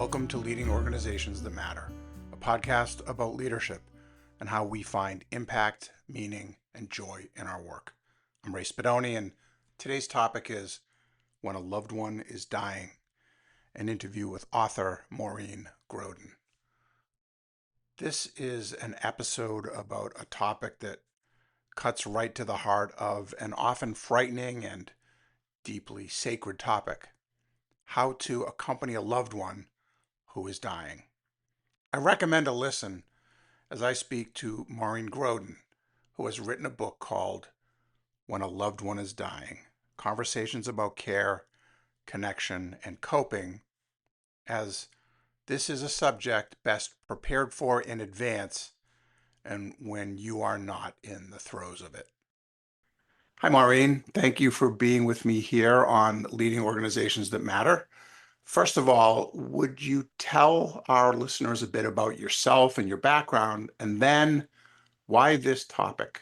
Welcome to Leading Organizations That Matter, a podcast about leadership and how we find impact, meaning, and joy in our work. I'm Ray Spadoni, and today's topic is When a Loved One is Dying, an interview with author Maureen Groden. This is an episode about a topic that cuts right to the heart of an often frightening and deeply sacred topic: how to accompany a loved one who is dying. I recommend a listen as I speak to Maureen Groden, who has written a book called When a Loved One is Dying: Conversations about Care, Connection, and Coping, as this is a subject best prepared for in advance and when you are not in the throes of it. Hi, Maureen. Thank you for being with me here on Leading Organizations That Matter. First of all, would you tell our listeners a bit about yourself and your background, and then why this topic?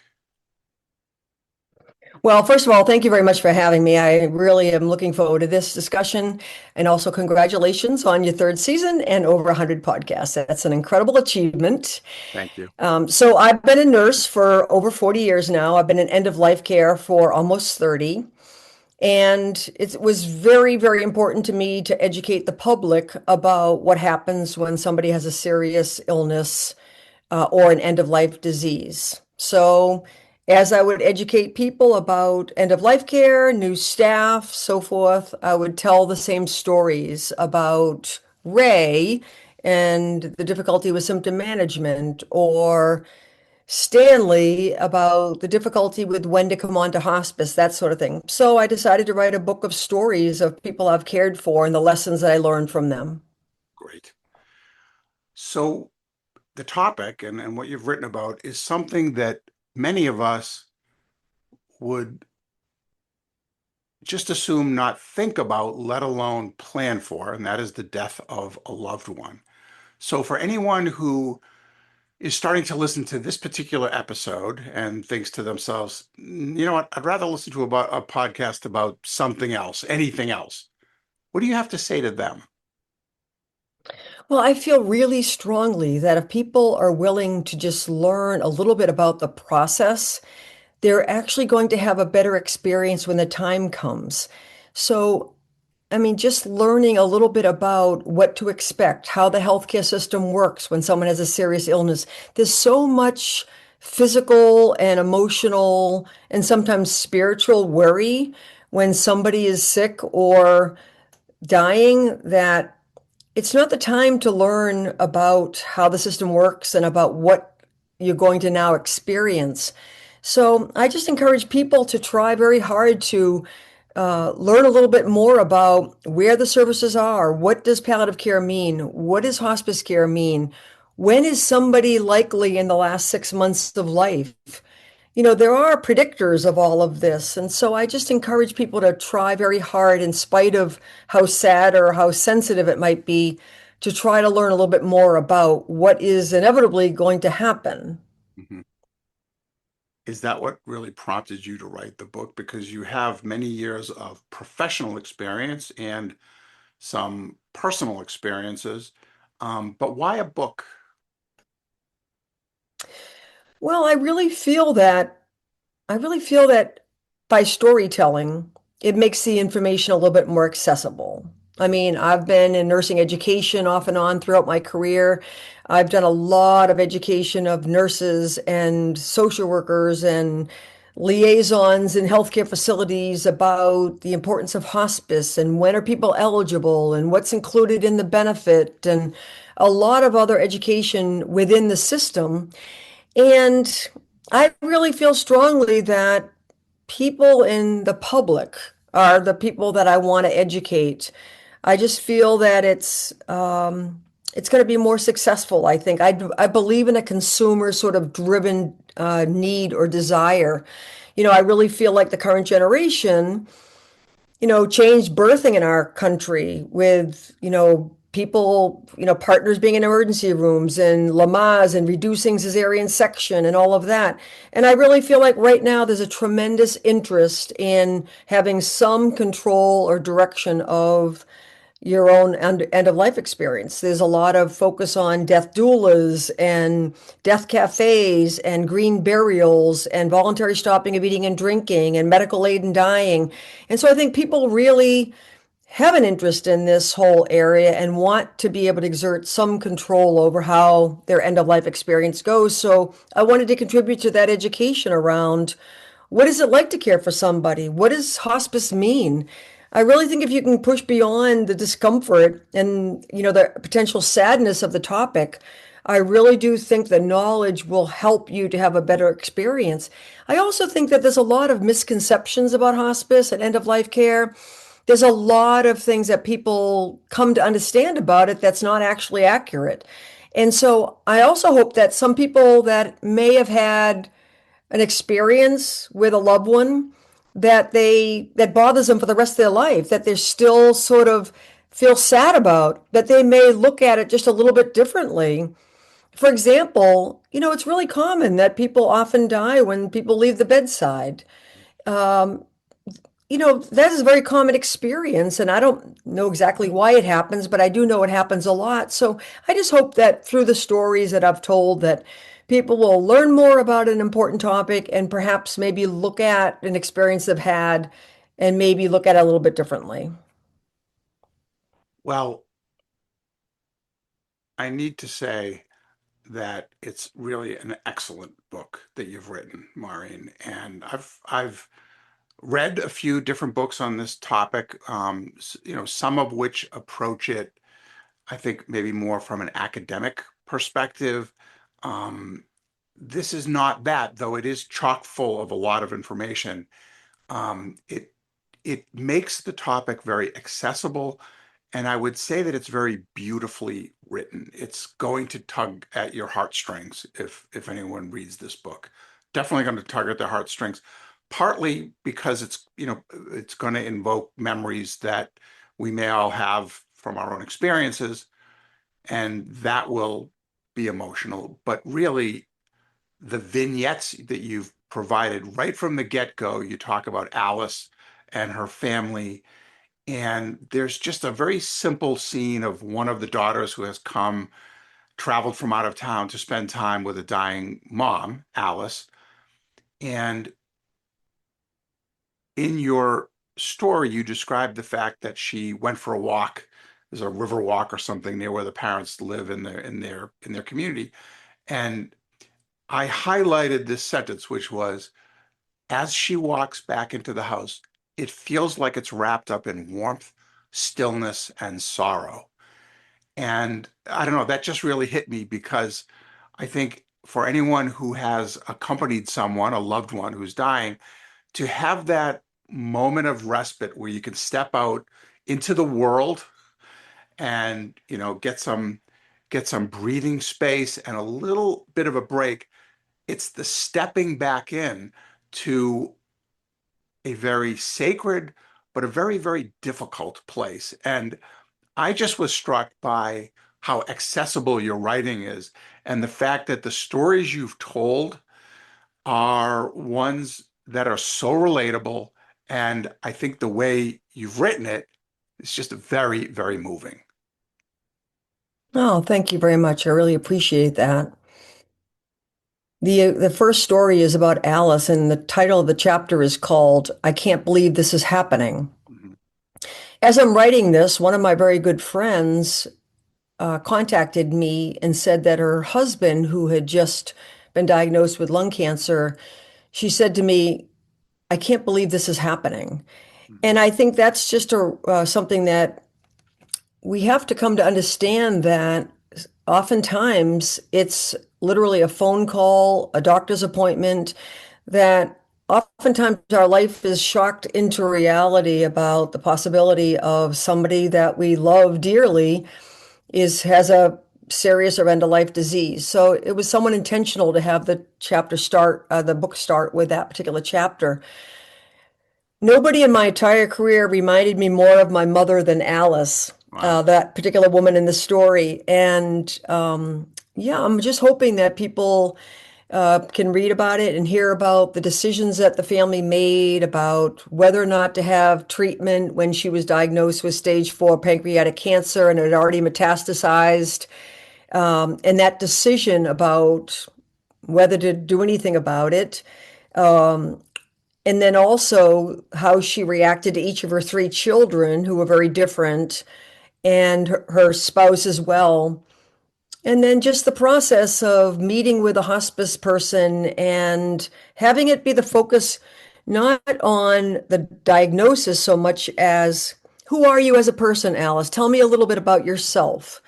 Well, first of all, thank you very much for having me. I really am looking forward to this discussion, and also congratulations on your third season and over 100 podcasts. That's an incredible achievement. Thank you. So I've been a nurse for over 40 years now. I've been in end-of-life care for almost 30. And it was very, very important to me to educate the public about what happens when somebody has a serious illness or an end-of-life disease. So as I would educate people about end-of-life care, new staff, so forth, I would tell the same stories about Ray and the difficulty with symptom management, or Stanley about the difficulty with when to come on to hospice, that sort of thing. So I decided to write a book of stories of people I've cared for and the lessons that I learned from them. Great. So the topic and what you've written about is something that many of us would just assume not think about, let alone plan for, and that is the death of a loved one. So for anyone who is starting to listen to this particular episode and thinks to themselves, you know what, I'd rather listen to a podcast about something else, anything else, what do you have to say to them? Well, I feel really strongly that if people are willing to just learn a little bit about the process, they're actually going to have a better experience when the time comes. So just learning a little bit about what to expect, how the healthcare system works when someone has a serious illness. There's so much physical and emotional and sometimes spiritual worry when somebody is sick or dying, that it's not the time to learn about how the system works and about what you're going to now experience. So I just encourage people to try very hard to learn a little bit more about where the services are. What does palliative care mean? What does hospice care mean? When is somebody likely in the last 6 months of life? There are predictors of all of this. And so I just encourage people to try very hard, in spite of how sad or how sensitive it might be, to try to learn a little bit more about what is inevitably going to happen. Mm-hmm. Is that what really prompted you to write the book? Because you have many years of professional experience and some personal experiences, but why a book? Well, I really feel that by storytelling, it makes the information a little bit more accessible. I've been in nursing education off and on throughout my career. I've done a lot of education of nurses and social workers and liaisons in healthcare facilities about the importance of hospice and when are people eligible and what's included in the benefit, and a lot of other education within the system. And I really feel strongly that people in the public are the people that I want to educate. I just feel that it's going to be more successful, I think. I believe in a consumer sort of driven need or desire. I really feel like the current generation, changed birthing in our country with, people, partners being in emergency rooms and Lamaze and reducing cesarean section and all of that. And I really feel like right now there's a tremendous interest in having some control or direction of your own end of life experience. There's a lot of focus on death doulas and death cafes and green burials and voluntary stopping of eating and drinking and medical aid in dying. And so I think people really have an interest in this whole area and want to be able to exert some control over how their end of life experience goes. So I wanted to contribute to that education around what is it like to care for somebody? What does hospice mean? I really think if you can push beyond the discomfort and, the potential sadness of the topic, I really do think the knowledge will help you to have a better experience. I also think that there's a lot of misconceptions about hospice and end of life care. There's a lot of things that people come to understand about it that's not actually accurate. And so I also hope that some people that may have had an experience with a loved one that bothers them for the rest of their life, that they're still sort of feel sad about, that they may look at it just a little bit differently. For example, it's really common that people often die when people leave the bedside. That is a very common experience, and I don't know exactly why it happens, but I do know it happens a lot. So I just hope that through the stories that I've told, that people will learn more about an important topic and perhaps maybe look at an experience they've had and maybe look at it a little bit differently. Well, I need to say that it's really an excellent book that you've written, Maureen. And I've read a few different books on this topic, some of which approach it, I think, maybe more from an academic perspective. Um, this is not that, though it is chock full of a lot of information. It makes the topic very accessible, and I would say that it's very beautifully written. It's going to tug at your heartstrings if anyone reads this book. Definitely going to tug at their heartstrings, partly because it's going to invoke memories that we may all have from our own experiences, and that will be emotional. But really, the vignettes that you've provided right from the get-go, you talk about Alice and her family, and there's just a very simple scene of one of the daughters who has traveled from out of town to spend time with a dying mom, Alice. And in your story, you described the fact that she went for a walk. There's a river walk or something near where the parents live in their community. And I highlighted this sentence, which was, as she walks back into the house, it feels like it's wrapped up in warmth, stillness, and sorrow. And I don't know, that just really hit me because I think for anyone who has accompanied someone, a loved one who's dying, to have that moment of respite where you can step out into the world and, get some breathing space and a little bit of a break. It's the stepping back in to a very sacred, but a very, very difficult place. And I just was struck by how accessible your writing is and the fact that the stories you've told are ones that are so relatable. And I think the way you've written it is just very, very moving. Oh, thank you very much. I really appreciate that. The first story is about Alice, and the title of the chapter is called "I Can't Believe This Is Happening." Mhm. As I'm writing this, one of my very good friends contacted me and said that her husband, who had just been diagnosed with lung cancer, she said to me, "I can't believe this is happening." Mhm. And I think that's just something that we have to come to understand, that oftentimes it's literally a phone call, a doctor's appointment, that oftentimes our life is shocked into reality about the possibility of somebody that we love dearly has a serious or end of life disease. So it was somewhat intentional to have the book start with that particular chapter. Nobody in my entire career reminded me more of my mother than Alice, Wow. that particular woman in the story. And yeah, I'm just hoping that people can read about it and hear about the decisions that the family made about whether or not to have treatment when she was diagnosed with stage 4 pancreatic cancer and had already metastasized. And that decision about whether to do anything about it. And then also how she reacted to each of her 3 children, who were very different, and her spouse as well. And then just the process of meeting with a hospice person and having it be the focus not on the diagnosis so much as who are you as a person, Alice? Tell me a little bit about yourself.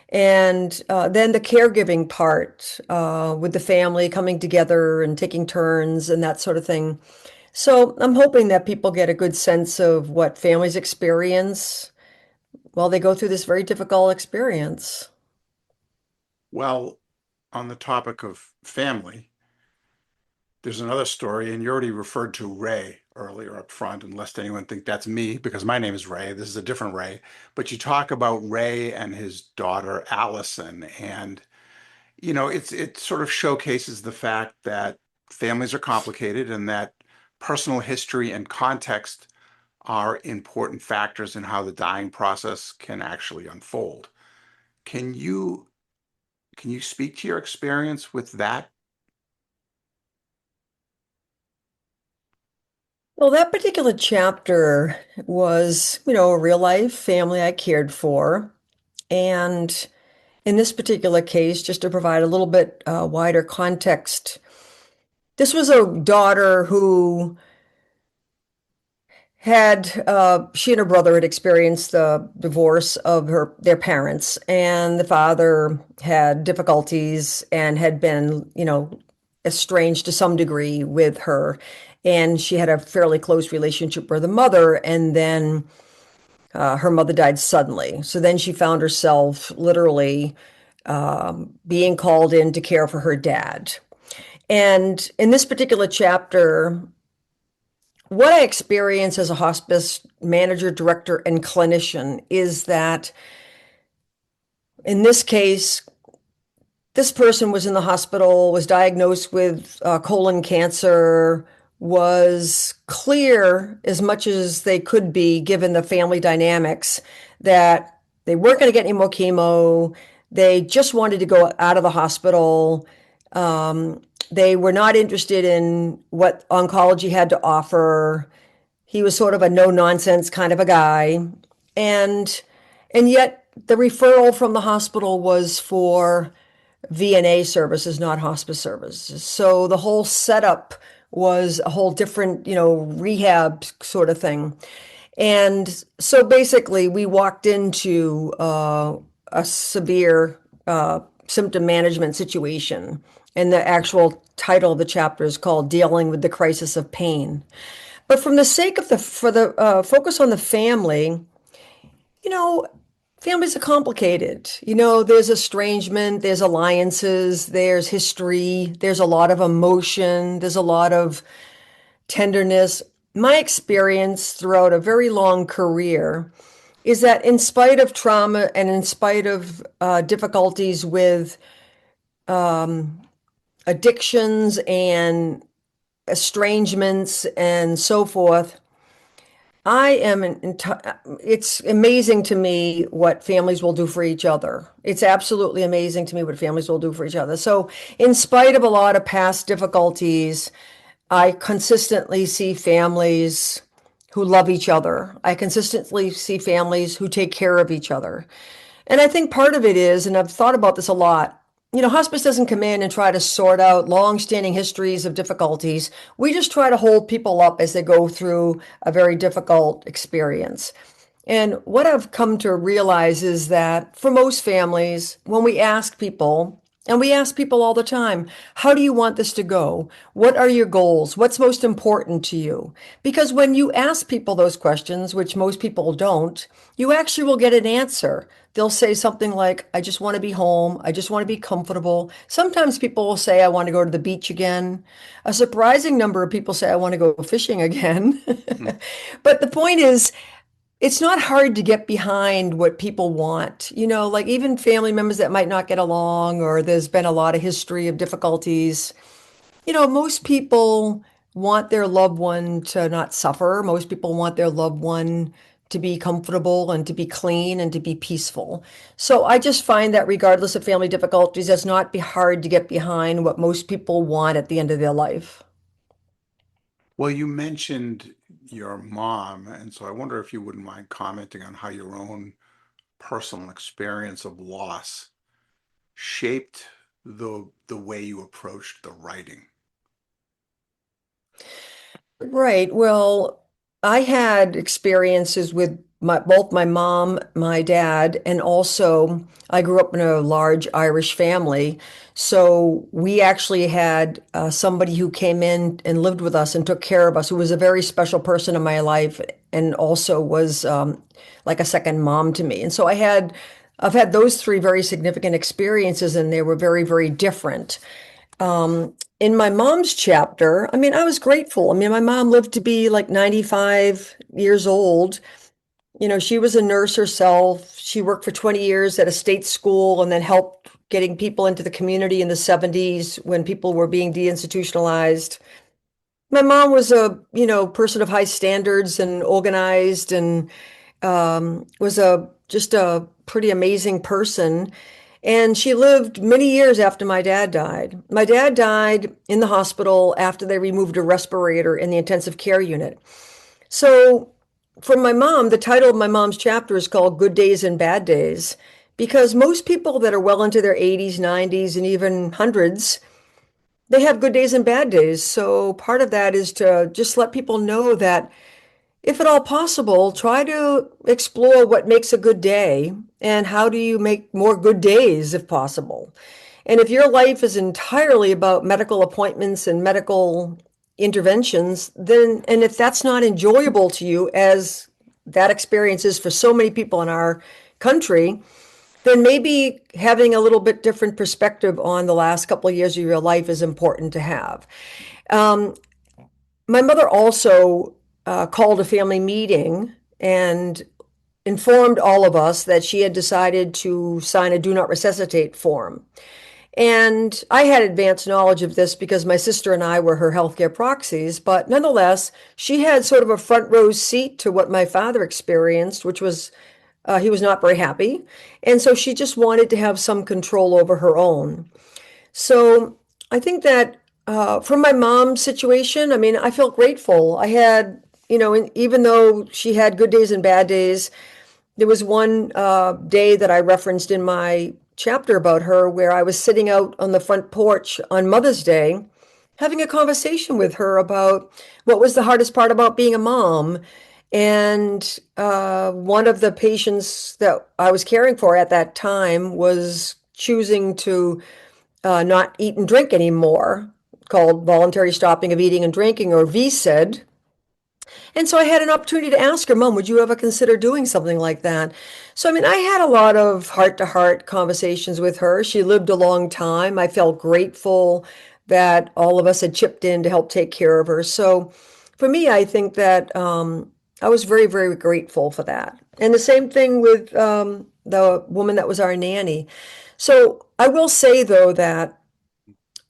And then the caregiving part with the family coming together and taking turns and that sort of thing. So I'm hoping that people get a good sense of what families experience while they go through this very difficult experience. Well, on the topic of family, there's another story, and you already referred to Ray earlier up front, and lest anyone think that's me, because my name is Ray. This is a different Ray. But you talk about Ray and his daughter Allison, and it sort of showcases the fact that families are complicated and that personal history and context are important factors in how the dying process can actually unfold. Can you can you speak to your experience with that? Well, that particular chapter was, a real life family I cared for. And in this particular case, just to provide a little bit wider context, this was a daughter who she and her brother had experienced the divorce of their parents, and the father had difficulties and had been, estranged to some degree with her. And she had a fairly close relationship with the mother, and then her mother died suddenly. So then she found herself literally being called in to care for her dad. And in this particular chapter, what I experience as a hospice manager, director, and clinician is that in this case, this person was in the hospital, was diagnosed with colon cancer, was clear as much as they could be given the family dynamics that they weren't going to get any more chemo. They just wanted to go out of the hospital. They were not interested in what oncology had to offer. He was sort of a no nonsense kind of a guy. And and yet the referral from the hospital was for VNA services, not hospice services. So the whole setup was a whole different, rehab sort of thing. And so basically, we walked into a severe symptom management situation. And the actual title of the chapter is called Dealing with the Crisis of Pain. But from the sake of for the focus on the family, you know, families are complicated. There's estrangement, there's alliances, there's history, there's a lot of emotion, there's a lot of tenderness. My experience throughout a very long career is that in spite of trauma and in spite of difficulties with addictions and estrangements and so forth, it's amazing to me what families will do for each other. It's absolutely amazing to me what families will do for each other. So, in spite of a lot of past difficulties, I consistently see families who love each other. I consistently see families who take care of each other. And I think part of it is, and I've thought about this a lot, hospice doesn't come in and try to sort out long-standing histories of difficulties. We just try to hold people up as they go through a very difficult experience. And what I've come to realize is that for most families, when we ask people, and we ask people all the time, how do you want this to go? What are your goals? What's most important to you? Because when you ask people those questions, which most people don't, you actually will get an answer. They'll say something like, I just want to be home. I just want to be comfortable. Sometimes people will say, I want to go to the beach again. A surprising number of people say, I want to go fishing again. Hmm. But the point is, It's not hard to get behind what people want. Like even family members that might not get along, or there's been a lot of history of difficulties. Most people want their loved one to not suffer. Most people want their loved one to be comfortable and to be clean and to be peaceful. So I just find that regardless of family difficulties, it's not be hard to get behind what most people want at the end of their life. Well, you mentioned your mom, and so I wonder if you wouldn't mind commenting on how your own personal experience of loss shaped the way you approached the writing. Right. Well, I had experiences with both my mom, my dad, and also I grew up in a large Irish family. So we actually had somebody who came in and lived with us and took care of us, who was a very special person in my life and also was like a second mom to me. And so I've had those three very significant experiences, and they were very, very different. In my mom's chapter, I mean, I was grateful. I mean, my mom lived to be like 95 years old. She was a nurse herself. She worked for 20 years at a state school and then helped getting people into the community in the 70s when people were being deinstitutionalized. My mom was a, person of high standards and organized and was a just a pretty amazing person. And she lived many years after my dad died. My dad died in the hospital after they removed a respirator in the intensive care unit. So, for my mom, the title of my mom's chapter is called Good Days and Bad Days, because most people that are well into their 80s, 90s, and even hundreds, they have good days and bad days. So, part of that is to just let people know that if at all possible, try to explore what makes a good day and how do you make more good days if possible. And if your life is entirely about medical appointments and medical interventions, then, and if that's not enjoyable to you, as that experience is for so many people in our country, then maybe having a little bit different perspective on the last couple of years of your life is important to have. Um, my mother also called a family meeting and informed all of us that she had decided to sign a do not resuscitate form. And I had advanced knowledge of this because my sister and I were her healthcare proxies, but nonetheless, she had sort of a front row seat to what my father experienced, which was he was not very happy. And so she just wanted to have some control over her own. So I think that from my mom's situation, I mean, I felt grateful. I had, even though she had good days and bad days, there was one day that I referenced in my chapter about her where I was sitting out on the front porch on Mother's Day having a conversation with her about what was the hardest part about being a mom. And one of the patients that I was caring for at that time was choosing to not eat and drink anymore, called voluntary stopping of eating and drinking, or VSED. And so I had an opportunity to ask her, Mom, would you ever consider doing something like that? So, I mean, I had a lot of heart to heart conversations with her. She lived a long time. I felt grateful that all of us had chipped in to help take care of her. So, for me, I think that I was very, very grateful for that. And the same thing with the woman that was our nanny. So, I will say, though, that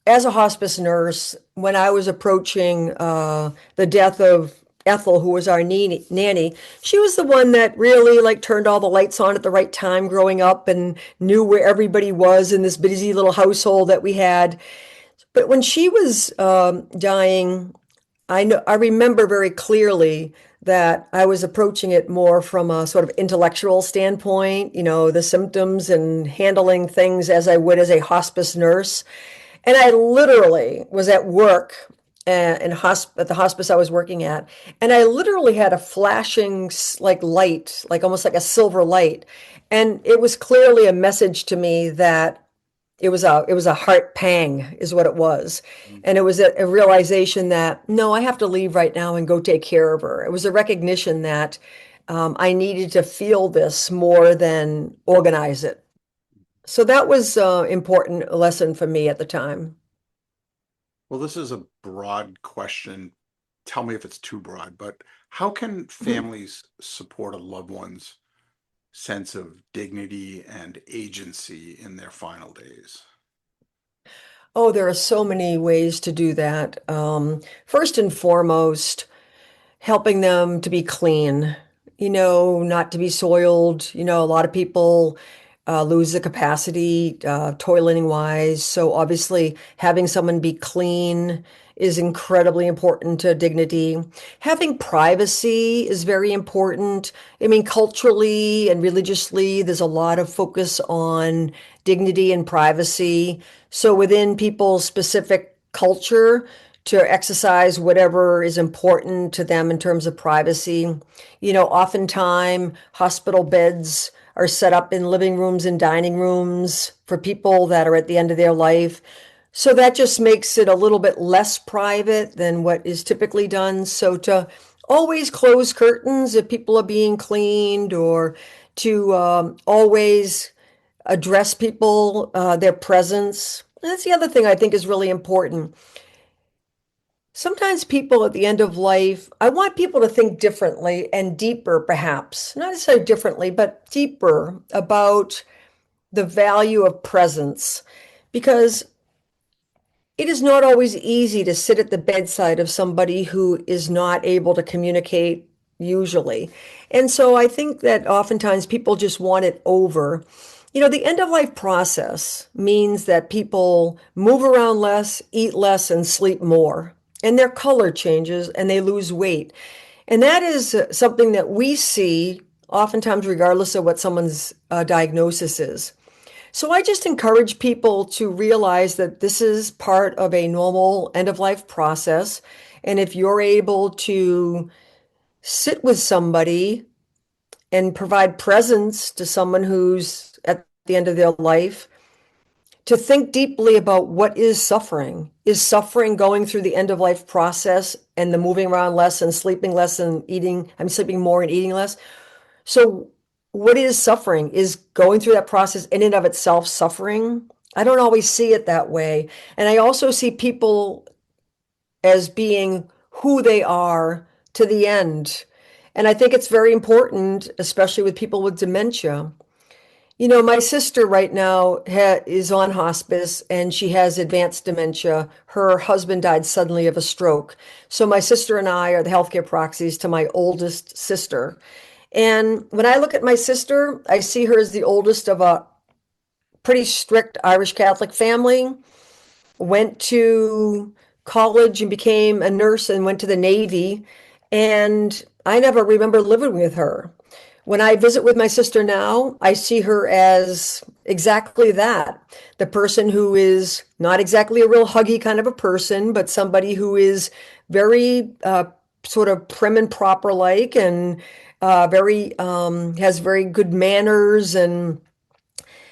as a hospice nurse, when I was approaching the death of Ethel, who was our nanny, she was the one that really like turned all the lights on at the right time growing up and knew where everybody was in this busy little household that we had. But when she was dying, I remember very clearly that I was approaching it more from a sort of intellectual standpoint, the symptoms and handling things as I would as a hospice nurse. And I literally was at work at the hospice I was working at, and I literally had a flashing like light, like almost like a silver light, and it was clearly a message to me that it was a heart pang, is what it was, and it was a realization that no, I have to leave right now and go take care of her. It was a recognition that I needed to feel this more than organize it. So that was important lesson for me at the time. Well, this is a broad question tell me if it's too broad, but how can Mhm. families support a loved one's sense of dignity and agency in their final days? Oh, there are so many ways to do that. First and foremost, helping them to be clean, not to be soiled. A lot of people lose the capacity, toileting wise. So obviously, having someone be clean is incredibly important to dignity. Having privacy is very important. I mean, culturally and religiously, there's a lot of focus on dignity and privacy. So within people's specific culture, to exercise whatever is important to them in terms of privacy. Oftentimes hospital beds are set up in living rooms and dining rooms for people that are at the end of their life. So that just makes it a little bit less private than what is typically done. So to always close curtains if people are being cleaned, or to always address people, their presence. That's the other thing I think is really important. Sometimes people at the end of life, I want people to think differently and deeper, perhaps, not necessarily differently, but deeper about the value of presence. Because it is not always easy to sit at the bedside of somebody who is not able to communicate usually. And so I think that oftentimes people just want it over. The end of life process means that people move around less, eat less, and sleep more. And their color changes and they lose weight. And that is something that we see oftentimes, regardless of what someone's diagnosis is. So I just encourage people to realize that this is part of a normal end of life process. And if you're able to sit with somebody and provide presence to someone who's at the end of their life, to think deeply about what is suffering. Is suffering going through the end of life process and the moving around less and sleeping less and eating, I'm sleeping more and eating less? So, what is suffering? Is going through that process in and of itself suffering? I don't always see it that way. And I also see people as being who they are to the end. And I think it's very important, especially with people with dementia. My sister right now is on hospice and she has advanced dementia. Her husband died suddenly of a stroke. So my sister and I are the healthcare proxies to my oldest sister. And when I look at my sister, I see her as the oldest of a pretty strict Irish Catholic family, went to college and became a nurse and went to the Navy. And I never remember living with her. When I visit with my sister now, I see her as exactly that, the person who is not exactly a real huggy kind of a person, but somebody who is very sort of prim and proper like, and very has very good manners, and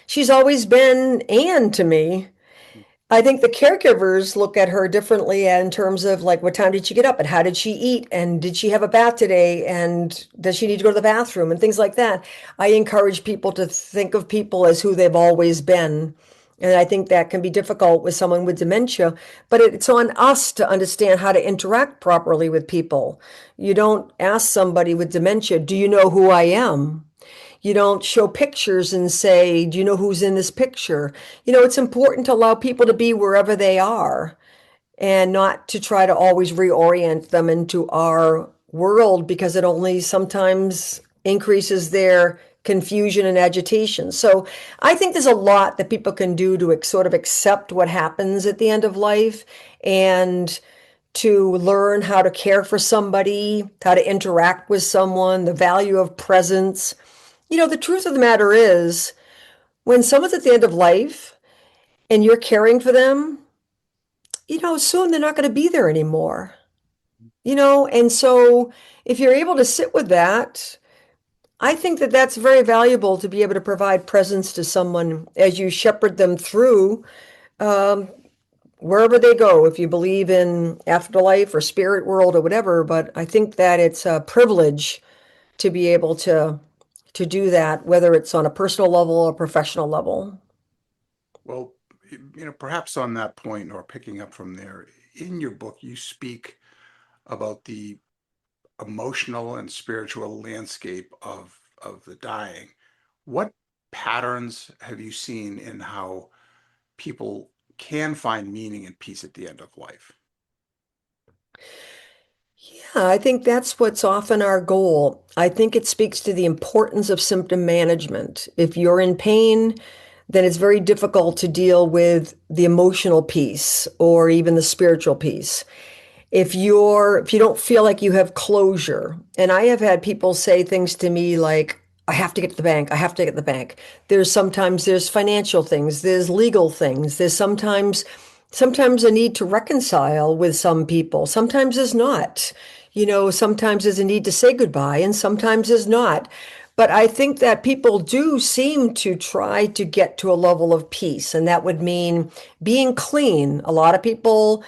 she's always been Anne to me. I think the caregivers look at her differently in terms of like, what time did she get up and how did she eat and did she have a bath today and does she need to go to the bathroom and things like that. I encourage people to think of people as who they've always been. And I think that can be difficult with someone with dementia, but it's on us to understand how to interact properly with people. You don't ask somebody with dementia, do you know who I am? You don't show pictures and say, do you know who's in this picture? It's important to allow people to be wherever they are and not to try to always reorient them into our world because it only sometimes increases their confusion and agitation. So I think there's a lot that people can do to sort of accept what happens at the end of life and to learn how to care for somebody, how to interact with someone, the value of presence. The truth of the matter is, when someone's at the end of life and you're caring for them, soon they're not going to be there anymore. And so if you're able to sit with that, I think that that's very valuable to be able to provide presence to someone as you shepherd them through um, wherever they go, if you believe in afterlife or spirit world or whatever. But I think that it's a privilege to be able to do that, whether it's on a personal level or professional level. Well, perhaps on that point or picking up from there, in your book, you speak about the emotional and spiritual landscape of the dying. What patterns have you seen in how people can find meaning and peace at the end of life? Yeah, I think that's what's often our goal. I think it speaks to the importance of symptom management. If you're in pain, then it's very difficult to deal with the emotional piece or even the spiritual piece. If you don't feel like you have closure, and I have had people say things to me like, I have to get to the bank, I have to get to the bank. There's financial things, there's legal things, there's sometimes a need to reconcile with some people, sometimes there's not. Sometimes there's a need to say goodbye and sometimes there's not. But I think that people do seem to try to get to a level of peace, and that would mean being clean. A lot of people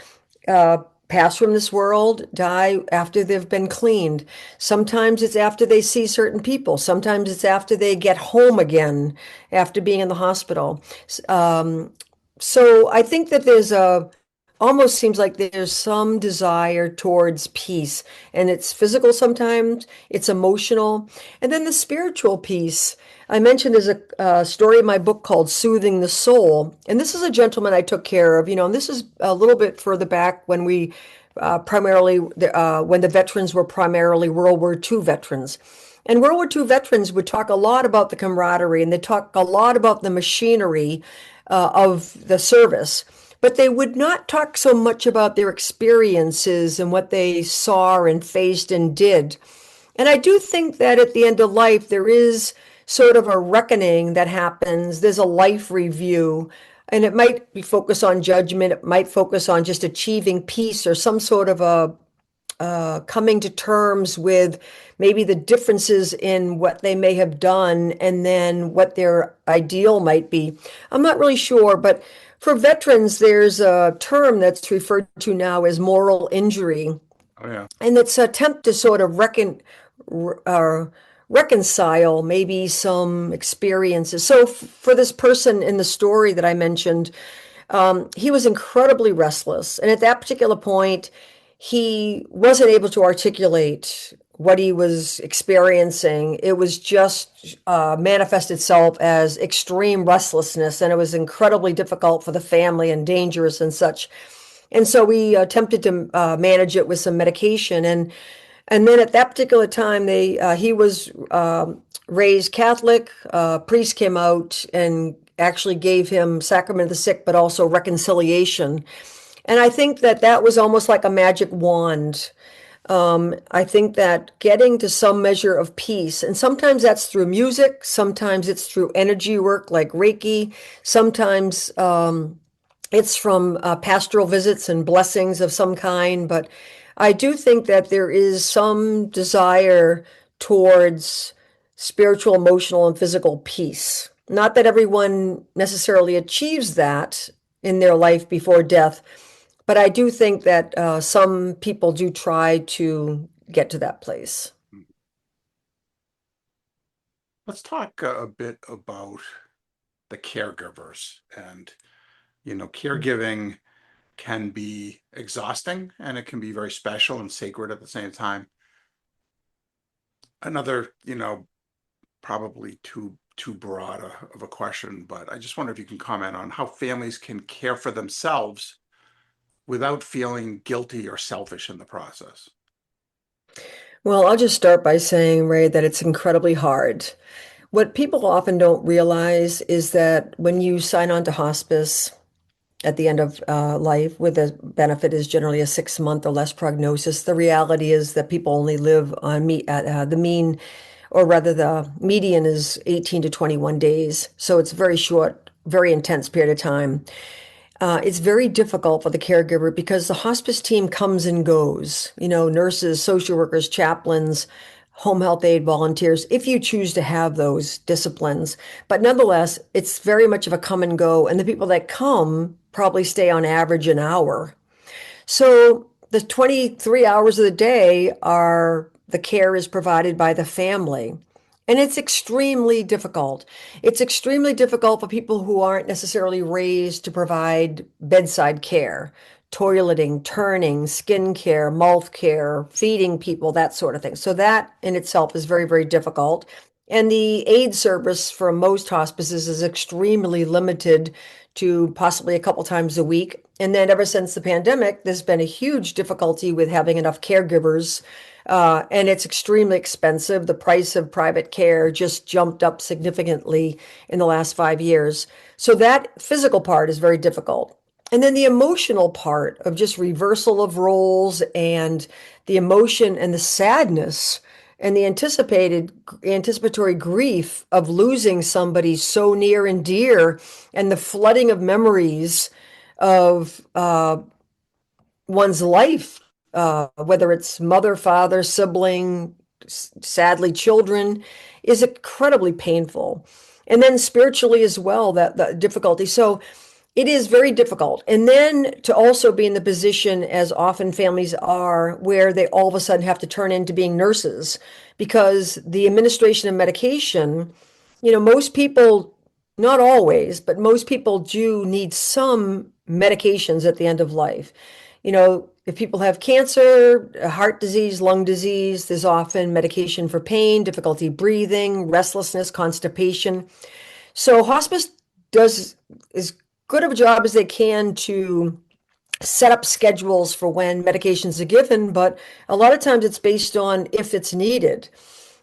uh, pass from this world, die after they've been cleaned. Sometimes it's after they see certain people. Sometimes it's after they get home again after being in the hospital. So I think that almost seems like there's some desire towards peace, and it's physical sometimes, it's emotional, and then the spiritual piece. I mentioned there's a story in my book called Soothing the Soul, and this is a gentleman I took care of, and this is a little bit further back when when the veterans were primarily World War II veterans. And World War II veterans would talk a lot about the camaraderie and they talk a lot about the machinery of the service, but they would not talk so much about their experiences and what they saw and faced and did. And I do think that at the end of life, there is sort of a reckoning that happens. There's a life review, and it might be focused on judgment. It might focus on just achieving peace or some sort of a coming to terms with maybe the differences in what they may have done and then what their ideal might be. I'm not really sure, but for veterans, there's a term that's referred to now as moral injury, Oh yeah. and it's an attempt to sort of uh, reconcile maybe some experiences. So for this person in the story that I mentioned, he was incredibly restless. And at that particular point, he wasn't able to articulate what he was experiencing. It was just manifest itself as extreme restlessness, and it was incredibly difficult for the family and dangerous and such. And so we attempted to manage it with some medication, and then at that particular time, they he was raised Catholic. Priest came out and actually gave him sacrament of the sick, but also reconciliation. And I think that that was almost like a magic wand. I think that getting to some measure of peace, and sometimes that's through music, sometimes it's through energy work like Reiki, sometimes it's from pastoral visits and blessings of some kind, but I do think that there is some desire towards spiritual, emotional, and physical peace. Not that everyone necessarily achieves that in their life before death, but I do think that some people do try to get to that place. Let's talk a bit about the caregivers. And, caregiving can be exhausting and it can be very special and sacred at the same time. Another, probably too broad of a question, but I just wonder if you can comment on how families can care for themselves without feeling guilty or selfish in the process. Well, I'll just start by saying, Ray, that it's incredibly hard. What people often don't realize is that when you sign on to hospice at the end of life, with the benefit is generally a 6 month or less prognosis, the reality is that people only live on the mean, or rather the median is 18 to 21 days. So it's a very short, very intense period of time. It's very difficult for the caregiver because the hospice team comes and goes, nurses, social workers, chaplains, home health aide volunteers, if you choose to have those disciplines. But nonetheless, it's very much of a come and go. And the people that come probably stay on average an hour. So the 23 hours of the day the care is provided by the family. And it's extremely difficult. It's extremely difficult for people who aren't necessarily raised to provide bedside care, toileting, turning, skin care, mouth care, feeding people, that sort of thing. So that in itself is very, very difficult. And the aid service for most hospices is extremely limited to possibly a couple times a week. And then ever since the pandemic, there's been a huge difficulty with having enough caregivers. And it's extremely expensive. The price of private care just jumped up significantly in the last 5 years. So that physical part is very difficult. And then the emotional part of just reversal of roles and the emotion and the sadness and the anticipatory grief of losing somebody so near and dear, and the flooding of memories of one's life, whether it's mother, father, sibling, sadly, children, is incredibly painful. And then spiritually as well, that the difficulty. So it is very difficult. And then to also be in the position, as often families are, where they all of a sudden have to turn into being nurses because the administration of medication, most people, not always, but most people do need some medications at the end of life. If people have cancer, heart disease, lung disease, there's often medication for pain, difficulty breathing, restlessness, constipation. So hospice does as good of a job as they can to set up schedules for when medications are given, but a lot of times it's based on if it's needed.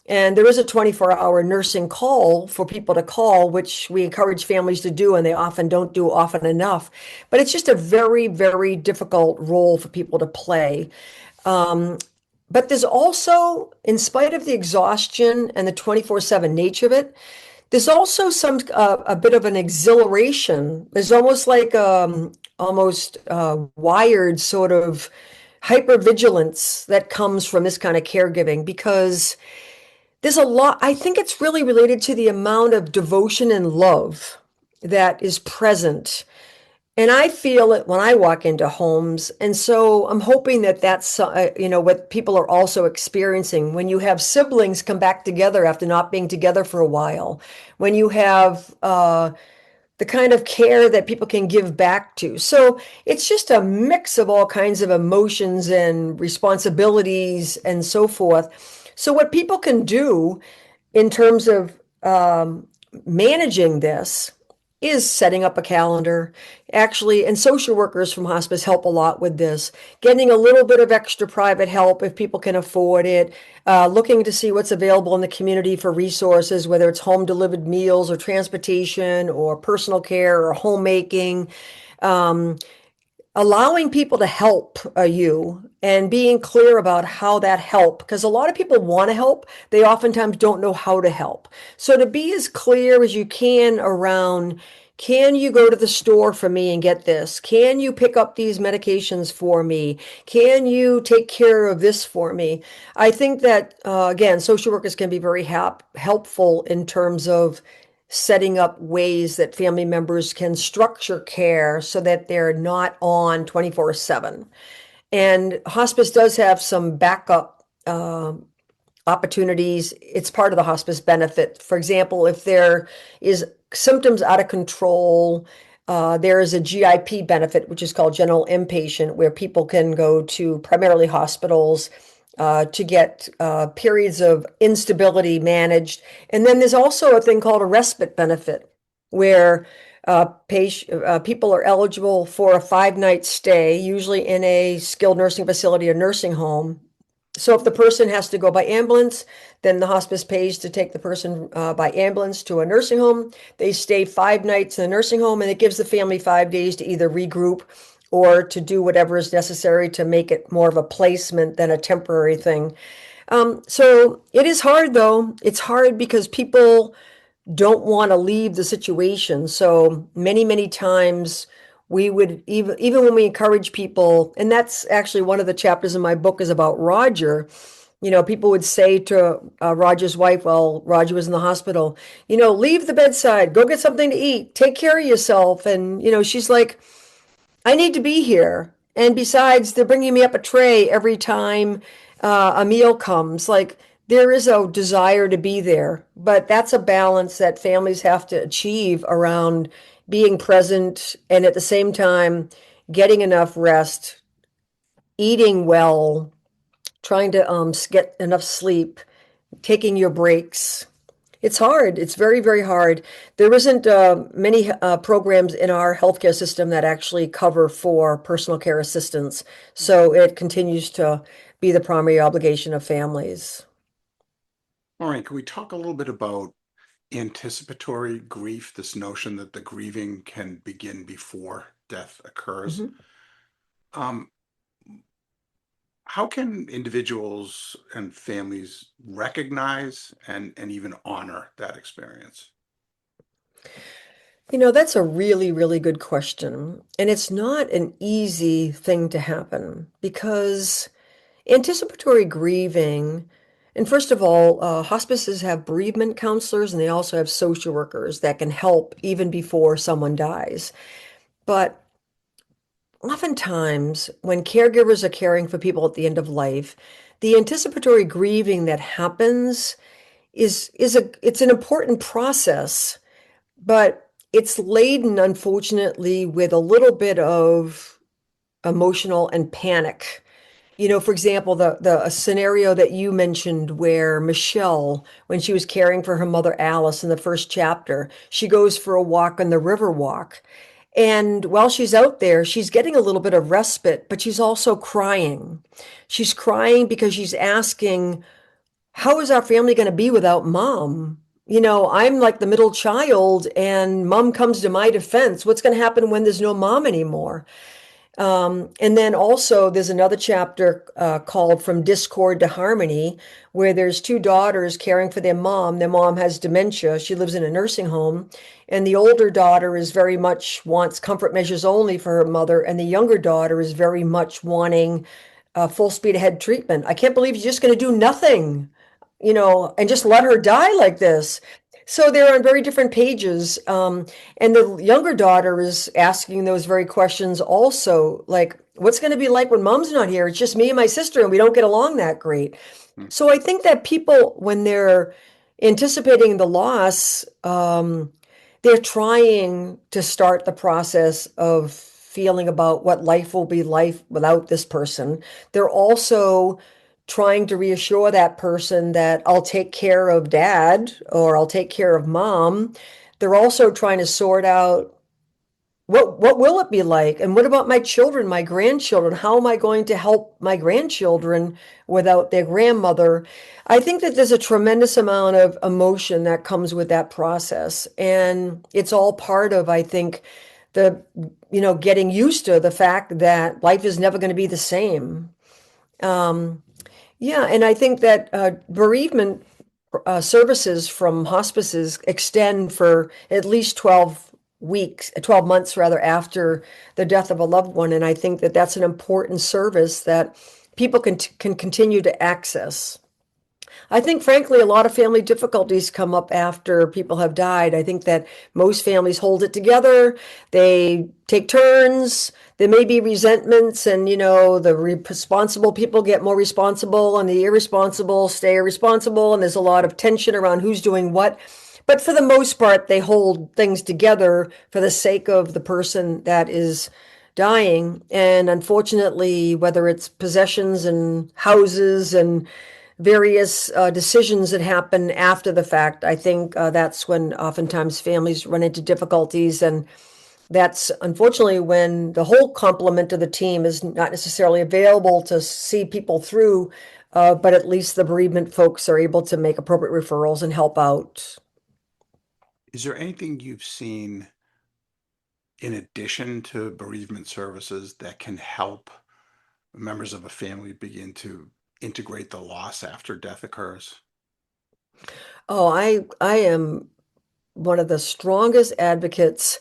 And there is a 24-hour nursing call for people to call, which we encourage families to do, and they often don't do often enough. But it's just a very, very difficult role for people to play. But there's also, in spite of the exhaustion and the 24/7 nature of it, there's also a bit of an exhilaration. There's almost like almost wired sort of hypervigilance that comes from this kind of caregiving because there's a lot. I think it's really related to the amount of devotion and love that is present. And I feel it when I walk into homes. And so I'm hoping that that's, what people are also experiencing when you have siblings come back together after not being together for a while, when you have the kind of care that people can give back to. So it's just a mix of all kinds of emotions and responsibilities and so forth. So what people can do in terms of managing this is setting up a calendar. Actually, and social workers from hospice help a lot with this. Getting a little bit of extra private help if people can afford it. Looking to see what's available in the community for resources, whether it's home delivered meals or transportation or personal care or homemaking. Allowing people to help you and being clear about how that help, because a lot of people want to help, they oftentimes don't know how to help. So to be as clear as you can around, can you go to the store for me and get this? Can you pick up these medications for me? Can you take care of this for me? I think that, again, social workers can be very helpful in terms of setting up ways that family members can structure care so that they're not on 24/7. And hospice does have some backup opportunities. It's part of the hospice benefit. For example, if there is symptoms out of control, there is a GIP benefit, which is called general inpatient, where people can go to primarily hospitals to get periods of instability managed. And then there's also a thing called a respite benefit, where people are eligible for a 5-night stay, usually in a skilled nursing facility or nursing home. So if the person has to go by ambulance, then the hospice pays to take the person by ambulance to a nursing home. They stay 5 nights in the nursing home, and it gives the family 5 days to either regroup or to do whatever is necessary to make it more of a placement than a temporary thing. So it is hard, though. It's hard because people don't want to leave the situation. So many, many times we would even when we encourage people, and that's actually one of the chapters in my book is about Roger. People would say to Roger's wife, well, Roger was in the hospital, leave the bedside, go get something to eat, take care of yourself. And, she's like, I need to be here. And besides, they're bringing me up a tray every time a meal comes. Like, there is a desire to be there, but that's a balance that families have to achieve around being present and at the same time getting enough rest, eating well, trying to get enough sleep, taking your breaks. It's hard. It's very, very hard. There isn't many programs in our healthcare system that actually cover for personal care assistance. So it continues to be the primary obligation of families. Maureen, can we talk a little bit about anticipatory grief, this notion that the grieving can begin before death occurs? Mhm. Um, how can individuals and families recognize and even honor that experience? That's a really, really good question. And it's not an easy thing to happen because anticipatory grieving, and first of all, hospices have bereavement counselors and they also have social workers that can help even before someone dies. But oftentimes, when caregivers are caring for people at the end of life, the anticipatory grieving that happens it's an important process, but it's laden, unfortunately, with a little bit of emotional and panic. For example, the a scenario that you mentioned where Michelle, when she was caring for her mother Alice in the first chapter, she goes for a walk on the river walk. And while she's out there, she's getting a little bit of respite, but she's also crying. She's crying because she's asking, how is our family going to be without mom? I'm like the middle child, and mom comes to my defense. What's going to happen when there's no mom anymore? And then also, there's another chapter called From Discord to Harmony, where there's two daughters caring for their mom. Their mom has dementia. She lives in a nursing home. And the older daughter is very much wants comfort measures only for her mother. And the younger daughter is very much wanting full speed ahead treatment. I can't believe you're just going to do nothing, and just let her die like this. So they're on very different pages. And the younger daughter is asking those very questions also, like, what's going to be like when mom's not here? It's just me and my sister, and we don't get along that great. Hmm. So I think that people, when they're anticipating the loss, they're trying to start the process of feeling about what life will be like without this person. They're also trying to reassure that person that I'll take care of dad or I'll take care of mom. They're also trying to sort out what will it be like? And what about my children, my grandchildren? How am I going to help my grandchildren without their grandmother? I think that there's a tremendous amount of emotion that comes with that process. And it's all part of, I think, the, getting used to the fact that life is never going to be the same. Um, yeah, and I think that bereavement services from hospices extend for at least 12 weeks, 12 months rather, after the death of a loved one. And I think that that's an important service that people can continue to access. I think, frankly, a lot of family difficulties come up after people have died. I think that most families hold it together. They take turns. There may be resentments, and the responsible people get more responsible, and the irresponsible stay irresponsible. And there's a lot of tension around who's doing what. But for the most part, they hold things together for the sake of the person that is dying. And unfortunately, whether it's possessions and houses and various decisions that happen after the fact, I think that's when oftentimes families run into difficulties. And that's unfortunately when the whole complement of the team is not necessarily available to see people through, but at least the bereavement folks are able to make appropriate referrals and help out. Is there anything you've seen in addition to bereavement services that can help members of a family begin to integrate the loss after death occurs? Oh, I am one of the strongest advocates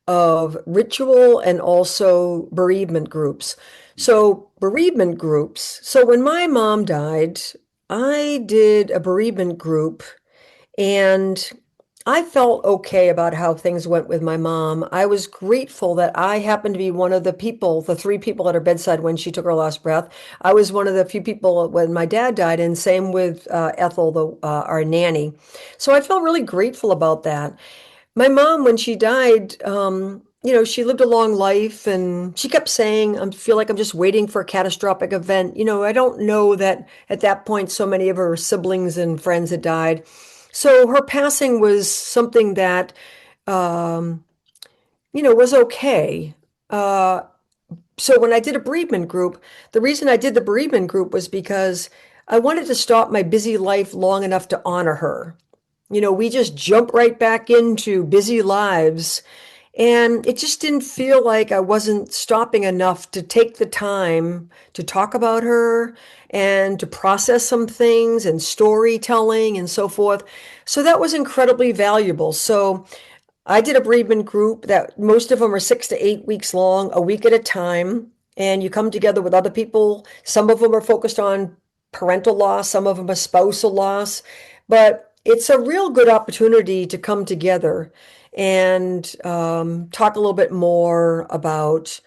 of ritual and also bereavement groups. So, bereavement groups. So, when my mom died, I did a bereavement group and I felt okay about how things went with my mom. I was grateful that I happened to be one of the people, the three people at her bedside when she took her last breath. I was one of the few people when my dad died, and same with Ethel, our nanny. So I felt really grateful about that. My mom, when she died, she lived a long life and she kept saying, I feel like I'm just waiting for a catastrophic event. I don't know that at that point so many of her siblings and friends had died. So her passing was something that, um, was okay. Uh, so when I did a bereavement group, the reason I did the bereavement group was because I wanted to stop my busy life long enough to honor her. We just jump right back into busy lives. And it just didn't feel like I wasn't stopping enough to take the time to talk about her and to process some things and storytelling and so forth. So that was incredibly valuable. So I did a bereavement group that most of them are 6 to 8 weeks long, a week at a time. And you come together with other people. Some of them are focused on parental loss, some of them are spousal loss. But it's a real good opportunity to come together and talk a little bit more about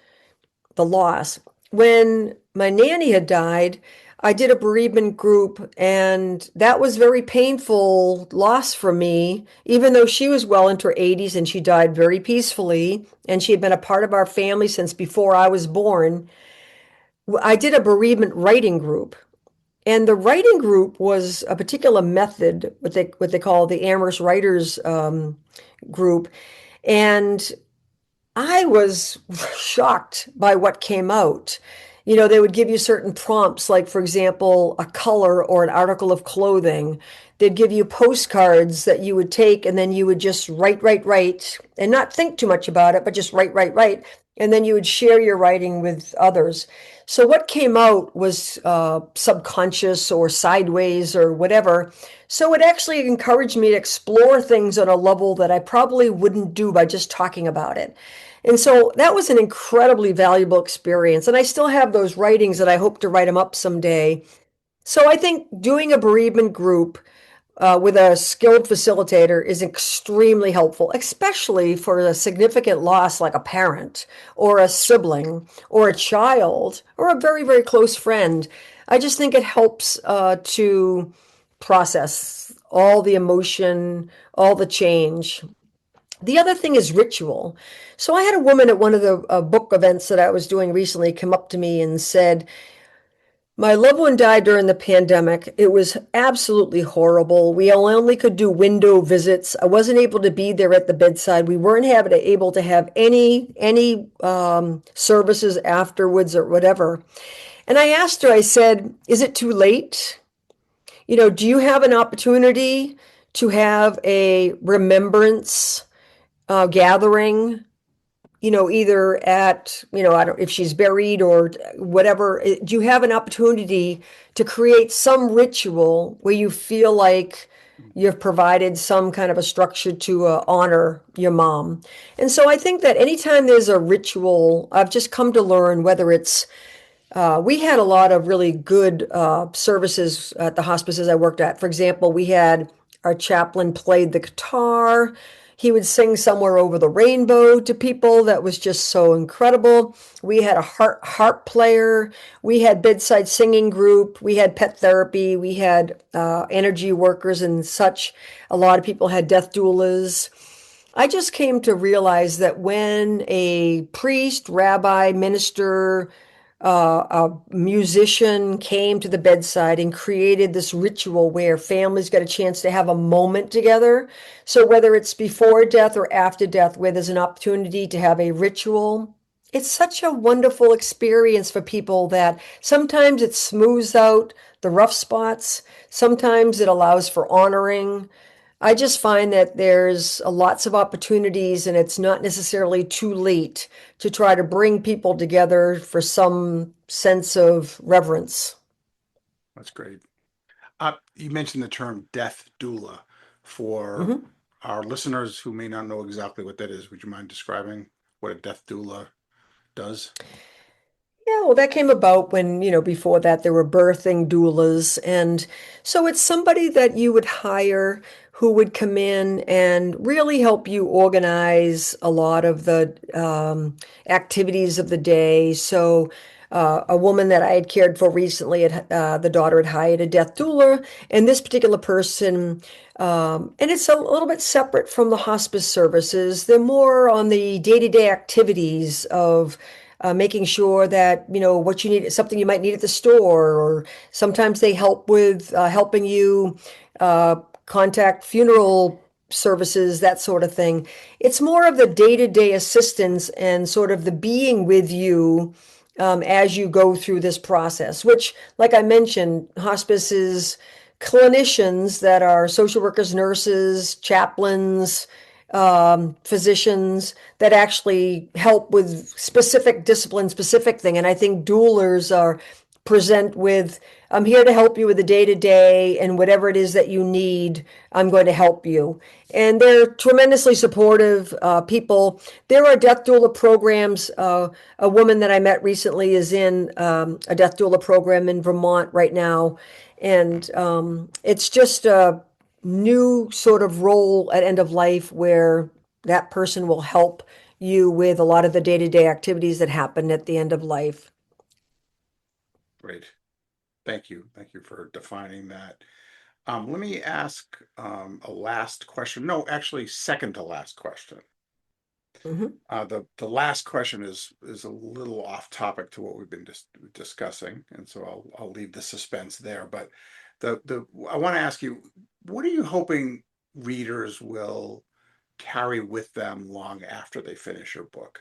the loss. When my nanny had died, I did a bereavement group, and that was very painful loss for me, even though she was well into her 80s and she died very peacefully, and she had been a part of our family since before I was born. I did a bereavement writing group. And the writing group was a particular method, what they call the Amherst Writers group. And I was shocked by what came out. They would give you certain prompts, like, for example, a color or an article of clothing. They'd give you postcards that you would take, and then you would just write, and not think too much about it, but just write. And then you would share your writing with others. So what came out was subconscious or sideways or whatever. So it actually encouraged me to explore things on a level that I probably wouldn't do by just talking about it. And so that was an incredibly valuable experience. And I still have those writings that I hope to write them up someday. So I think doing a bereavement group with a skilled facilitator is extremely helpful, especially for a significant loss like a parent or a sibling or a child or a very, very close friend. I just think it helps to process all the emotion, all the change. The other thing is ritual. So I had a woman at one of the book events that I was doing recently come up to me and said, my loved one died during the pandemic. It was absolutely horrible. We only could do window visits. I wasn't able to be there at the bedside. We weren't able to have any services afterwards or whatever. And I asked her, I said, is it too late? Do you have an opportunity to have a remembrance gathering, either at, I don't, if she's buried or whatever, do you have an opportunity to create some ritual where you feel like you've provided some kind of a structure to honor your mom? And so I think that anytime there's a ritual, I've just come to learn whether it's we had a lot of really good services at the hospices I worked at. For example, we had our chaplain played the guitar. He would sing Somewhere Over the Rainbow to people. That was just so incredible. We had a harp player. We had bedside singing group. We had pet therapy. We had energy workers and such. A lot of people had death doulas. I just came to realize that when a priest, rabbi, minister, a musician came to the bedside and created this ritual where families got a chance to have a moment together. So whether it's before death or after death, where there's an opportunity to have a ritual, it's such a wonderful experience for people that sometimes it smooths out the rough spots. Sometimes it allows for honoring. I just find that there's lots of opportunities, and it's not necessarily too late to try to bring people together for some sense of reverence. That's great. You mentioned the term death doula. For Mhm. our listeners who may not know exactly what that is, would you mind describing what a death doula does? Yeah, well, that came about when, before that there were birthing doulas. And so it's somebody that you would hire who would come in and really help you organize a lot of the activities of the day. So a woman that I had cared for recently, the daughter had hired a death doula, and this particular person, and it's a little bit separate from the hospice services. They're more on the day-to-day activities of making sure that what you need, something you might need at the store, or sometimes they help with helping you contact funeral services, that sort of thing. It's more of the day-to-day assistance and sort of the being with you as you go through this process, which, like I mentioned, hospice is clinicians that are social workers, nurses, chaplains, physicians that actually help with specific discipline, specific thing. And I think doulas are present with, I'm here to help you with the day to day, and whatever it is that you need, I'm going to help you. And they're tremendously supportive people. There are death doula programs. A woman that I met recently is in a death doula program in Vermont right now. And it's just a new sort of role at end of life where that person will help you with a lot of the day to day activities that happen at the end of life. Great. Thank you. Thank you for defining that. Let me ask a last question. No, actually, second to last question. Mhm. The last question is a little off topic to what we've been discussing, and so I'll leave the suspense there. But the I want to ask you, what are you hoping readers will carry with them long after they finish your book?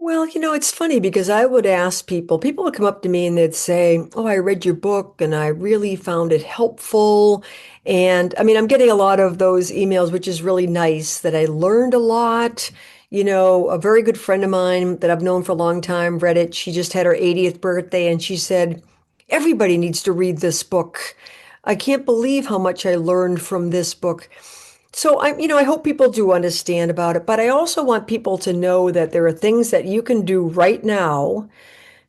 Well, it's funny because I would ask people would come up to me and they'd say, "Oh, I read your book and I really found it helpful." And I mean, I'm getting a lot of those emails, which is really nice that I learned a lot. A very good friend of mine that I've known for a long time read it. She just had her 80th birthday and she said, "Everybody needs to read this book. I can't believe how much I learned from this book." So I hope people do understand about it, but I also want people to know that there are things that you can do right now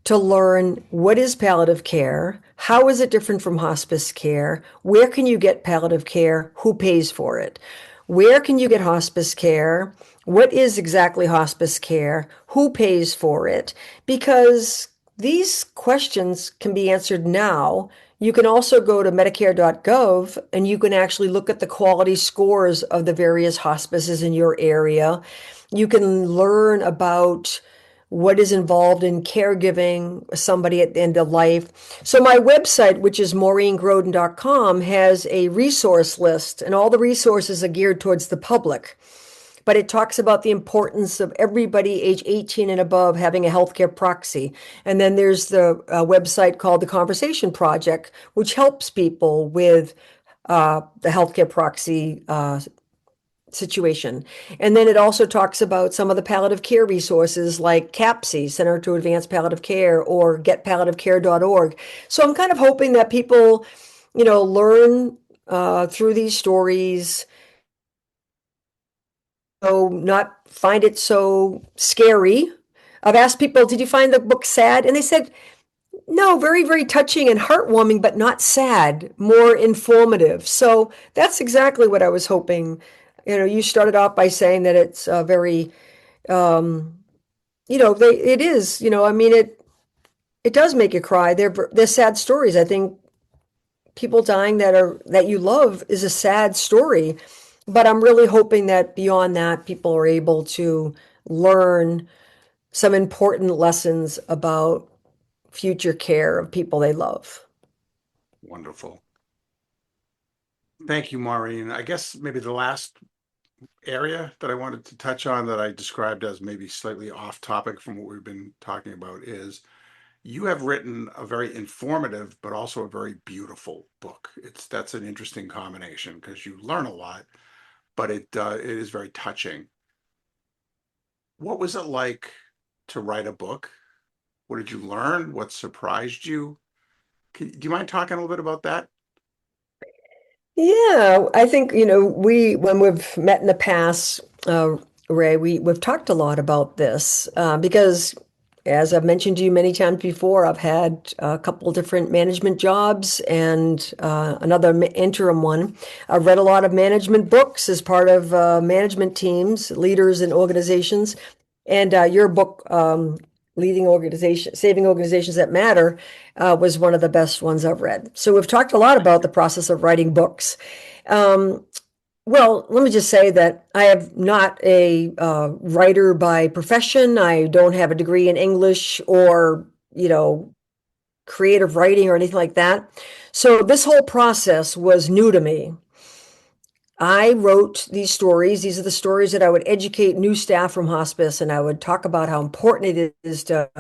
to learn what is palliative care, how is it different from hospice care, where can you get palliative care, who pays for it, where can you get hospice care, what is exactly hospice care, who pays for it, because these questions can be answered now. You can also go to Medicare.gov and you can actually look at the quality scores of the various hospices in your area. You can learn about what is involved in caregiving somebody at the end of life. So my website, which is maureengroden.com, has a resource list, and all the resources are geared towards the public. But it talks about the importance of everybody age 18 and above having a healthcare proxy. And then there's the website called the Conversation Project, which helps people with the healthcare proxy situation. And then it also talks about some of the palliative care resources like CAPC, Center to Advance Palliative Care, or getpalliativecare.org. So I'm kind of hoping that people, learn through these stories, so not find it so scary. I've asked people, did you find the book sad? And they said, no, very, very touching and heartwarming, but not sad, more informative. So that's exactly what I was hoping. You started off by saying that it's very, it is, I mean, it does make you cry. They're sad stories. I think people dying that you love is a sad story, but I'm really hoping that beyond that, people are able to learn some important lessons about future care of people they love. Wonderful. Thank you, Maureen. I guess maybe the last area that I wanted to touch on that I described as maybe slightly off topic from what we've been talking about is you have written a very informative but also a very beautiful book. That's an interesting combination because you learn a lot, but it is very touching. What was it like to write a book? What did you learn? What surprised you? Do you mind talking a little bit about that? Yeah, I think, when we've met in the past, Ray, we've talked a lot about this because as I've mentioned to you many times before, I've had a couple different management jobs and another interim one. I've read a lot of management books as part of management teams, leaders and organizations. And your book, Leading Organization, Saving Organizations That Matter, was one of the best ones I've read. So we've talked a lot Thank about you. the process of writing books. Um, well, let me just say that I am not a writer by profession. I don't have a degree in English or, creative writing or anything like that. So this whole process was new to me. I wrote these stories. These are the stories that I would educate new staff from hospice, and I would talk about how important it is to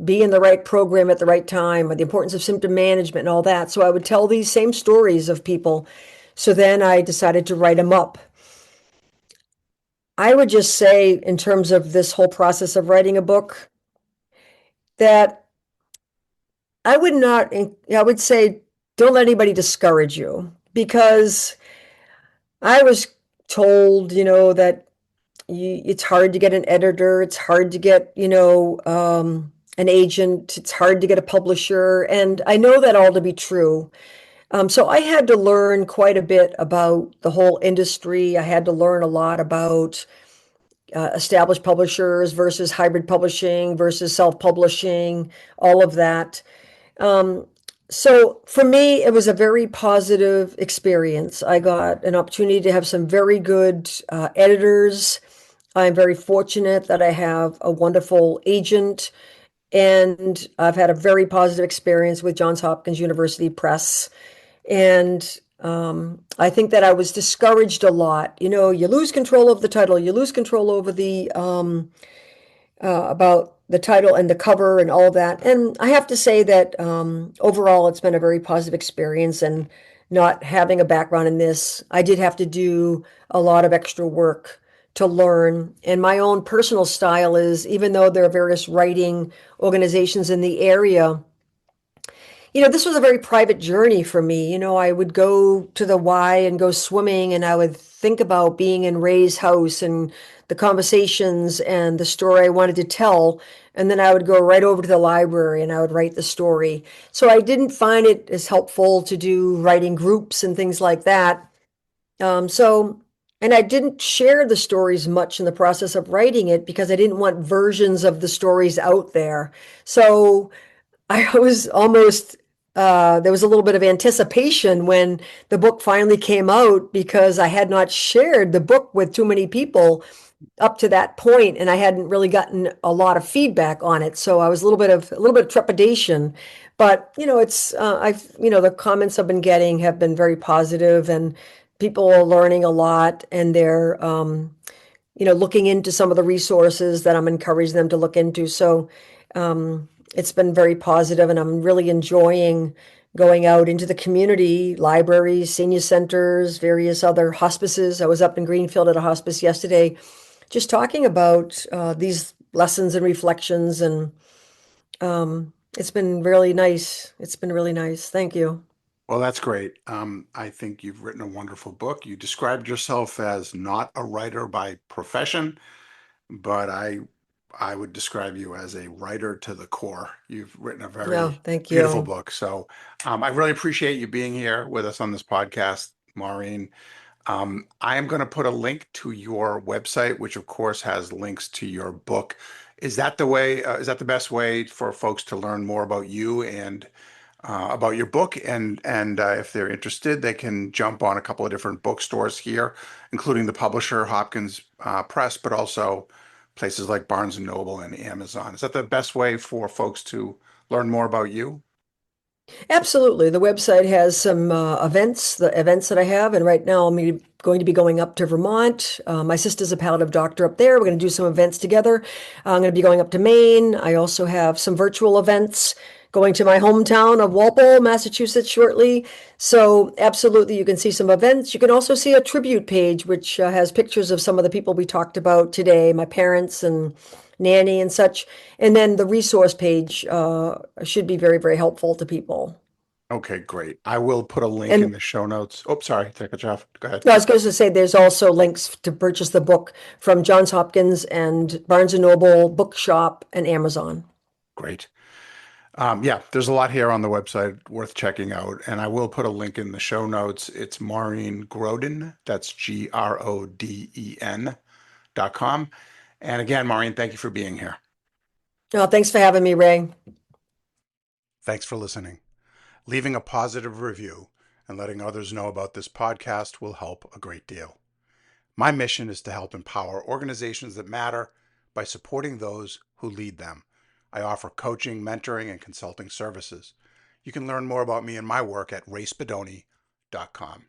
be in the right program at the right time, or the importance of symptom management and all that. So I would tell these same stories of people. So then I decided to write them up. I would just say, in terms of this whole process of writing a book, that I would not, I would say, don't let anybody discourage you because I was told, that it's hard to get an editor, it's hard to get, an agent, it's hard to get a publisher. And I know that all to be true. So I had to learn quite a bit about the whole industry. I had to learn a lot about established publishers versus hybrid publishing versus self-publishing, all of that. Um, so for me, it was a very positive experience. I got an opportunity to have some very good editors. I'm very fortunate that I have a wonderful agent, and I've had a very positive experience with Johns Hopkins University Press. And I think that I was discouraged a lot. You lose control of the title, you lose control over the about the title and the cover and all of that. And I have to say that overall, it's been a very positive experience. And not having a background in this, I did have to do a lot of extra work to learn. And my own personal style is, even though there are various writing organizations in the area, this was a very private journey for me. I would go to the Y and go swimming, and I would think about being in Ray's house and the conversations and the story I wanted to tell. And then I would go right over to the library and I would write the story. So I didn't find it as helpful to do writing groups and things like that. So, and I didn't share the stories much in the process of writing it because I didn't want versions of the stories out there. So, I was almost, there was a little bit of anticipation when the book finally came out because I had not shared the book with too many people up to that point, and I hadn't really gotten a lot of feedback on it. So I was a little bit of trepidation. But it's the comments I've been getting have been very positive, and people are learning a lot, and they're looking into some of the resources that I'm encouraging them to look into. So it's been very positive, and I'm really enjoying going out into the community, libraries, senior centers, various other hospices. I was up in Greenfield at a hospice yesterday, just talking about these lessons and reflections, and it's been really nice. It's been really nice. Thank you. Well, that's great. I think you've written a wonderful book. You described yourself as not a writer by profession, but I would describe you as a writer to the core. You've written a Yeah, very thank beautiful you. book. So I really appreciate you being here with us on this podcast, Maureen. I am going to put a link to your website, which of course has links to your book. Is that the way, is that the best way for folks to learn more about you and about your book? And if they're interested, they can jump on a couple of different bookstores here, including the publisher, Hopkins Press, but also places like Barnes and Noble and Amazon. Is that the best way for folks to learn more about you? Absolutely. The website has some events, the events that I have, and right now going to be going up to Vermont. My sister's a palliative doctor up there. We're going to do some events together. I'm going to be going up to Maine. I also have some virtual events going to my hometown of Walpole, Massachusetts shortly. So absolutely, you can see some events. You can also see a tribute page, which has pictures of some of the people we talked about today, my parents and nanny and such. And then the resource page should be very, very helpful to people. Okay, great. I will put a link in And the show notes. Oh, sorry, take a off. Go ahead. no, I was going to say there's also links to purchase the book from Johns Hopkins and Barnes and Noble, Bookshop, and Amazon. Great. Yeah, there's a lot here on the website worth checking out, and I will put a link in the show notes. It's Maureen Groden. That's Groden.com. And again, Maureen, thank you for being here. Oh, thanks for having me, Ray. Thanks for listening. Leaving a positive review and letting others know about this podcast will help a great deal. My mission is to help empower organizations that matter by supporting those who lead them. I offer coaching, mentoring, and consulting services. You can learn more about me and my work at raysbedoni.com.